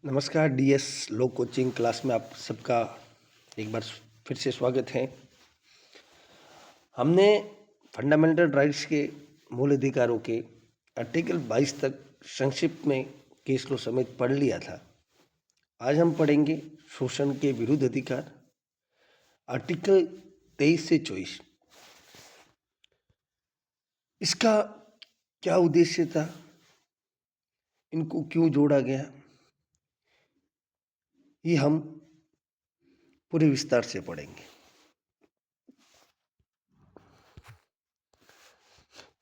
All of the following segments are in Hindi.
नमस्कार डीएस लो कोचिंग क्लास में आप सबका एक बार फिर से स्वागत है। हमने फंडामेंटल राइट्स के मूल अधिकारों के आर्टिकल 22 तक संक्षिप्त में केस लो समेत पढ़ लिया था। आज हम पढ़ेंगे शोषण के विरुद्ध अधिकार आर्टिकल 23 से 24। इसका क्या उद्देश्य था, इनको क्यों जोड़ा गया, ये हम पूरे विस्तार से पढ़ेंगे।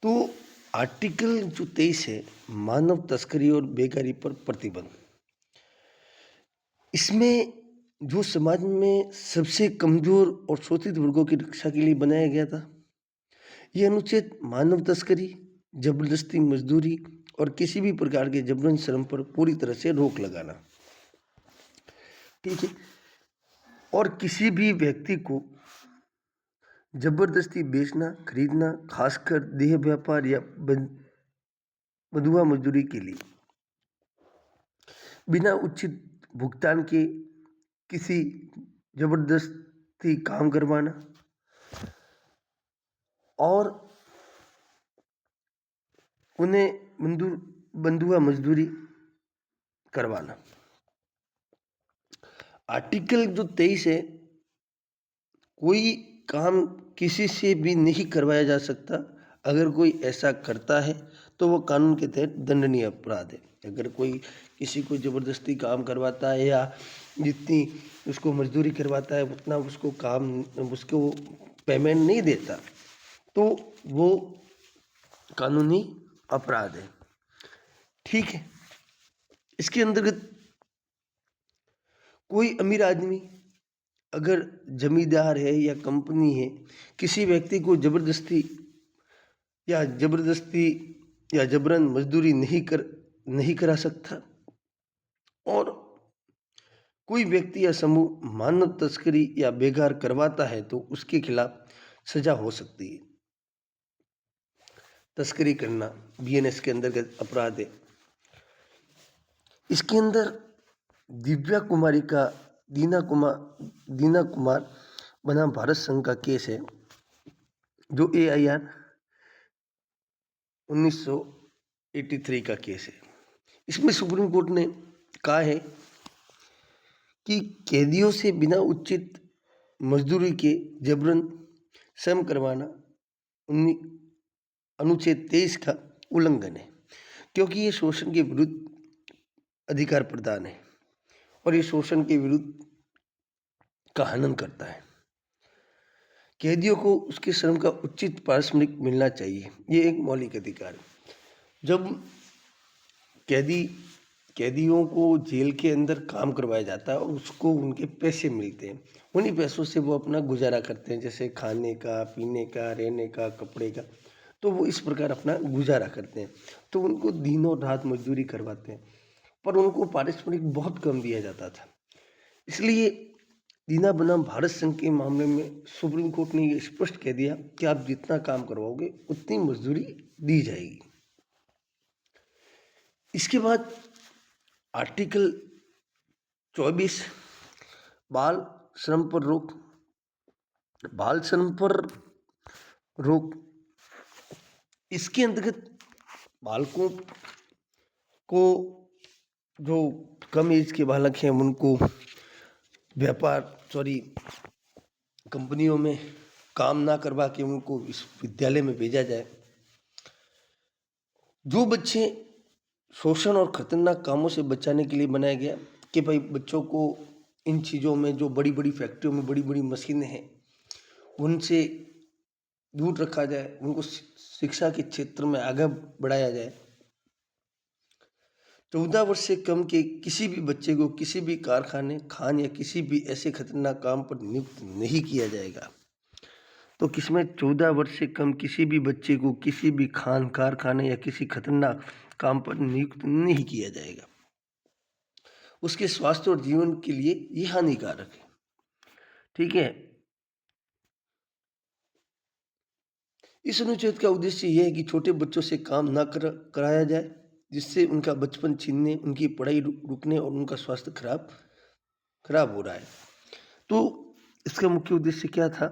तो आर्टिकल जो 23 है, मानव तस्करी और बेकारी पर प्रतिबंध। इसमें जो समाज में सबसे कमजोर और शोषित वर्गों की रक्षा के लिए बनाया गया था, यह अनुच्छेद मानव तस्करी, जबरदस्ती मजदूरी और किसी भी प्रकार के जबरन श्रम पर पूरी तरह से रोक लगाना, ठीक है। और किसी भी व्यक्ति को जबरदस्ती बेचना, खरीदना, खासकर देह व्यापार या बंधुआ मजदूरी के लिए बिना उचित भुगतान के किसी जबरदस्ती काम करवाना और उन्हें बंधुआ मजदूरी करवाना। आर्टिकल जो 23 है, कोई काम किसी से भी नहीं करवाया जा सकता। अगर कोई ऐसा करता है तो वो कानून के तहत दंडनीय अपराध है। अगर कोई किसी को ज़बरदस्ती काम करवाता है या जितनी उसको मजदूरी करवाता है उतना उसको पेमेंट नहीं देता तो वो कानूनी अपराध है, ठीक है। इसके अंतर्गत कोई अमीर आदमी अगर जमींदार है या कंपनी है, किसी व्यक्ति को जबरदस्ती या जबरन मजदूरी नहीं करा सकता। और कोई व्यक्ति या समूह मानव तस्करी या बेगार करवाता है तो उसके खिलाफ सजा हो सकती है। तस्करी करना बीएनएस के अंतर्गत अपराध है। इसके अंदर दिव्या कुमारी का दीना कुमार बनाम भारत संघ का केस है, जो AIR 1983 का केस है। इसमें सुप्रीम कोर्ट ने कहा है कि कैदियों से बिना उचित मजदूरी के जबरन श्रम करवाना अनुच्छेद 23 का उल्लंघन है, क्योंकि ये शोषण के विरुद्ध अधिकार प्रदान है और ये शोषण के विरुद्ध का हनन करता है। कैदियों को उसके श्रम का उचित पारिश्रमिक मिलना चाहिए, ये एक मौलिक अधिकार है। जब कैदियों को जेल के अंदर काम करवाया जाता है और उसको उनके पैसे मिलते हैं, उन्हीं पैसों से वो अपना गुजारा करते हैं, जैसे खाने का, पीने का, रहने का, कपड़े का। तो वो इस प्रकार अपना गुजारा करते हैं। तो उनको दिनों रात मजदूरी करवाते हैं, पर उनको पारिश्रमिक बहुत कम दिया जाता था। इसलिए दीना बनाम भारत संघ के मामले में सुप्रीम कोर्ट ने ये स्पष्ट कह दिया कि आप जितना काम करवाओगे उतनी मजदूरी दी जाएगी। इसके बाद आर्टिकल 24 बाल श्रम पर रोक। इसके अंतर्गत बालकों को, जो कम एज के बालक हैं, उनको कंपनियों में काम ना करवा के उनको विश्वविद्यालय में भेजा जाए। जो बच्चे शोषण और खतरनाक कामों से बचाने के लिए बनाया गया कि भाई बच्चों को इन चीज़ों में, जो बड़ी बड़ी फैक्ट्रियों में बड़ी बड़ी मशीनें हैं, उनसे दूर रखा जाए, उनको शिक्षा के क्षेत्र में आगे बढ़ाया जाए। 14 वर्ष से कम के किसी भी बच्चे को किसी भी कारखाने, खान या किसी भी ऐसे खतरनाक काम पर नियुक्त नहीं किया जाएगा। तो किसमें 14 वर्ष से कम किसी भी बच्चे को किसी भी खान, कारखाने या किसी खतरनाक काम पर नियुक्त नहीं किया जाएगा। उसके स्वास्थ्य और जीवन के लिए यह हानिकारक है, ठीक है। इस अनुच्छेद का उद्देश्य यह है कि छोटे बच्चों से काम न कराया जाए, जिससे उनका बचपन छीनने, उनकी पढ़ाई रुकने और उनका स्वास्थ्य खराब हो रहा है। तो इसका मुख्य उद्देश्य क्या था?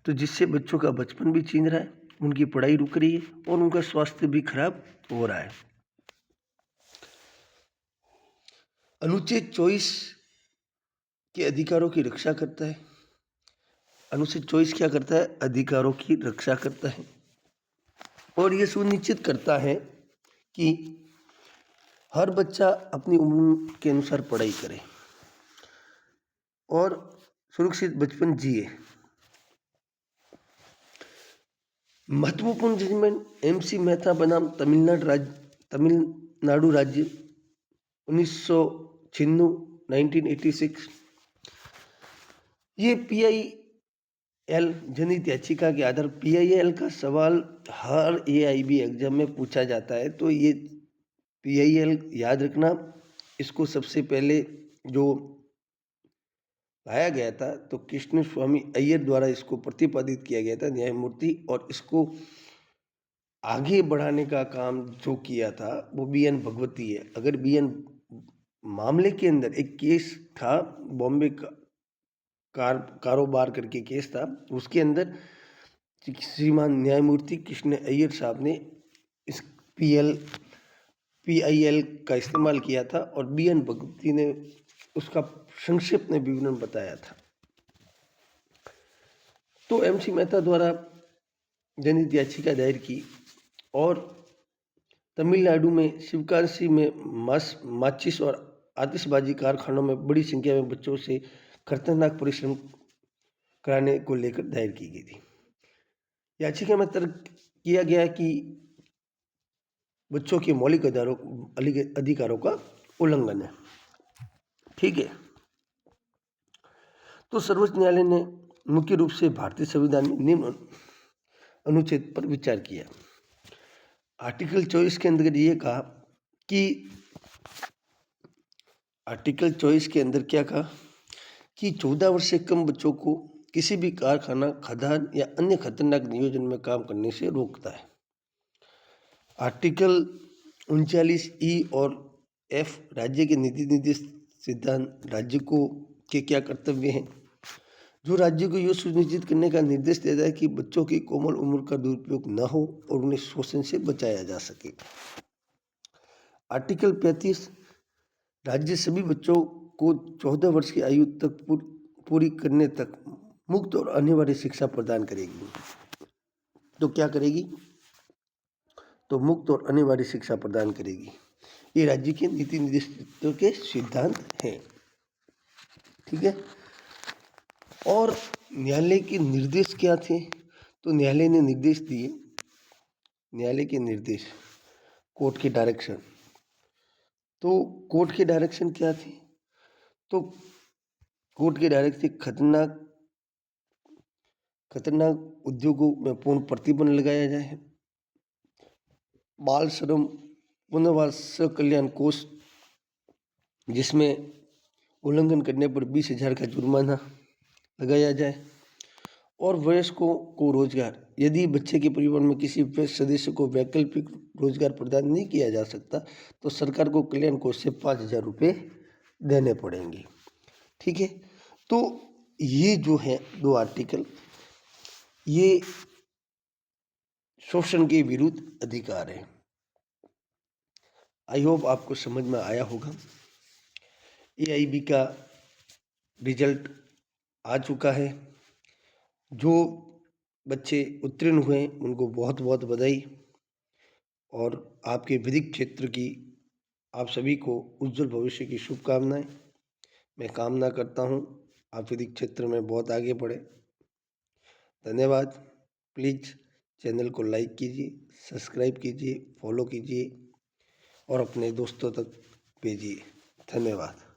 तो जिससे बच्चों का बचपन भी छीन रहा है, उनकी पढ़ाई रुक रही है और उनका स्वास्थ्य भी खराब हो रहा है। अनुच्छेद 24 के अधिकारों की रक्षा करता है। अनुच्छेद 24 क्या करता है? अधिकारों की रक्षा करता है और यह सुनिश्चित करता है कि हर बच्चा अपनी उम्र के अनुसार पढ़ाई करे और सुरक्षित बचपन जिए। महत्वपूर्ण जजमेंट MC मेहता बनाम तमिलनाडु राज्य 1986 ये PIL जनहित याचिका के आधार PIL का सवाल हर AIB एग्जाम में पूछा जाता है। तो ये PIL याद रखना, इसको सबसे पहले जो लाया गया था तो कृष्ण स्वामी अय्यर द्वारा इसको प्रतिपादित किया गया था न्यायमूर्ति, और इसको आगे बढ़ाने का काम जो किया था वो BN भगवती है। अगर BN मामले के अंदर एक केस था, बॉम्बे कारोबार करके केस था, उसके अंदर श्रीमान न्यायमूर्ति कृष्ण अय्यर साहब ने इस PIL का इस्तेमाल किया था और BN भगवती ने उसका संक्षिप्त में विवरण बताया था। तो MC मेहता द्वारा जनहित याचिका दायर की और तमिलनाडु में शिवकाशी में माचिस और आतिशबाजी कारखानों में बड़ी संख्या में बच्चों से खतरनाक परिश्रम कराने को लेकर दायर की गई थी। याचिका में तर्क किया गया कि बच्चों के मौलिक अधिकारों का उल्लंघन है। ठीक है, तो सर्वोच्च न्यायालय ने मुख्य रूप से भारतीय संविधान में निम्न अनुच्छेद पर विचार किया। आर्टिकल 24 के अंदर ये कहा कि आर्टिकल 24 के अंदर क्या कहा कि 14 वर्ष से कम बच्चों को किसी भी कारखाना, खदान या अन्य खतरनाक नियोजन में काम करने से रोकता है। आर्टिकल 39E और F राज्य के नीति निर्देश सिद्धांत राज्य को के क्या कर्तव्य हैं, जो राज्य को यह सुनिश्चित करने का निर्देश देता है कि बच्चों की कोमल उम्र का दुरुपयोग न हो और उन्हें शोषण से बचाया जा सके। आर्टिकल 35 राज्य सभी बच्चों को 14 वर्ष की आयु तक पूरी करने तक मुक्त और अनिवार्य शिक्षा प्रदान करेगी। तो क्या करेगी? तो मुक्त और अनिवार्य शिक्षा प्रदान करेगी। ये राज्य के नीति निर्देशों के सिद्धांत हैं। ठीक है, और न्यायालय के निर्देश क्या थे? तो न्यायालय ने निर्देश दिए, न्यायालय के निर्देश, कोर्ट के डायरेक्शन। तो कोर्ट के डायरेक्शन क्या थे? तो कोर्ट के डायरेक्शन खतरनाक उद्योगों में पूर्ण प्रतिबंध लगाया जाए। बाल श्रम पुनर्वास कल्याण कोष, जिसमें उल्लंघन करने पर 20,000 का जुर्माना लगाया जाए। और वयस्कों को रोजगार, यदि बच्चे के परिवार में किसी वयस्क सदस्य को वैकल्पिक रोजगार प्रदान नहीं किया जा सकता तो सरकार को कल्याण कोष से 5,000 रुपये देने पड़ेंगे। ठीक है, तो ये जो है 2 आर्टिकल, ये शोषण के विरुद्ध अधिकार है। आई होप आपको समझ में आया होगा। AIB का रिजल्ट आ चुका है। जो बच्चे उत्तीर्ण हुए उनको बहुत बहुत बधाई, और आपके विधिक क्षेत्र की आप सभी को उज्जवल भविष्य की शुभकामनाएं। मैं कामना करता हूं आप विधिक क्षेत्र में बहुत आगे बढ़े। धन्यवाद। प्लीज़ चैनल को लाइक कीजिए, सब्सक्राइब कीजिए, फॉलो कीजिए और अपने दोस्तों तक भेजिए। धन्यवाद।